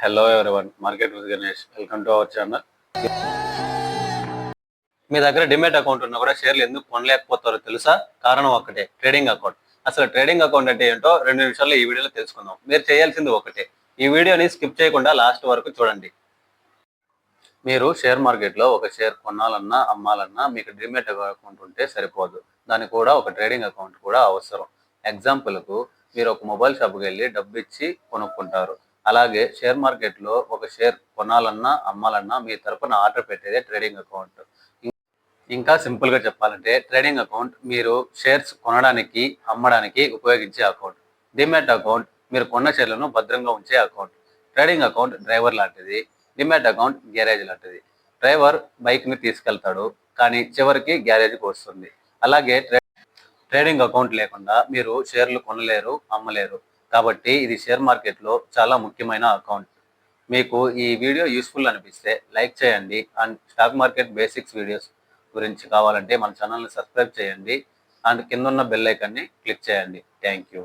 Hello everyone, market with Ganesh. Welcome to our channel. మీ దగ్గర demat account ఉన్నా కూడా షేర్లు ఎందుకు కొనలేకపోతారో తెలుసా? కారణం ఒక్కటే, ట్రేడింగ్ అకౌంట్. అసలు ట్రేడింగ్ అకౌంట్ అంటే ఏంటో 2 నిమిషాల్లో ఈ వీడియోలో తెలుసుకుందాం. మీరు చేయాల్సింది ఒకటే, ఈ వీడియోని స్కిప్ చేయకుండా లాస్ట్ వరకు చూడండి. మీరు షేర్ మార్కెట్లో ఒక షేర్ కొనాలన్నా అమ్మాలన్నా మీకు డిమెట్ అకౌంట్ ఉంటే సరిపోదు, దానికి కూడా ఒక ట్రేడింగ్ అకౌంట్ కూడా అవసరం. ఎగ్జాంపుల్కు, మీరు ఒక మొబైల్ షాప్కి వెళ్ళి డబ్బు ఇచ్చి కొనుక్కుంటారు. అలాగే షేర్ మార్కెట్లో ఒక షేర్ కొనాలన్నా అమ్మాలన్నా మీ తరపున ఆర్డర్ పెట్టేదే ట్రేడింగ్ అకౌంట్. ఇంకా సింపుల్గా చెప్పాలంటే, ట్రేడింగ్ అకౌంట్ మీరు షేర్స్ కొనడానికి అమ్మడానికి ఉపయోగించే అకౌంట్. డిమాట్ అకౌంట్ మీరు కొన్న షేర్లను భద్రంగా ఉంచే అకౌంట్. ట్రేడింగ్ అకౌంట్ డ్రైవర్ లాంటిది, డిమాట్ అకౌంట్ గ్యారేజ్ లాంటిది. డ్రైవర్ బైక్ని తీసుకెళ్తాడు, కానీ చివరికి గ్యారేజ్కి వస్తుంది. అలాగే ట్రేడింగ్ అకౌంట్ లేకుండా మీరు షేర్లు కొనలేరు, అమ్మలేరు. కాబట్టి ఇది షేర్ మార్కెట్లో చాలా ముఖ్యమైన అకౌంట్. మీకు ఈ వీడియో యూస్ఫుల్ అనిపిస్తే లైక్ చేయండి. And stock market basics videos గురించి కావాలంటే మన ఛానల్ని సబ్స్క్రైబ్ చేయండి. అండ్ కింద ఉన్న బెల్ ఐకాన్ని క్లిక్ చేయండి. Thank you.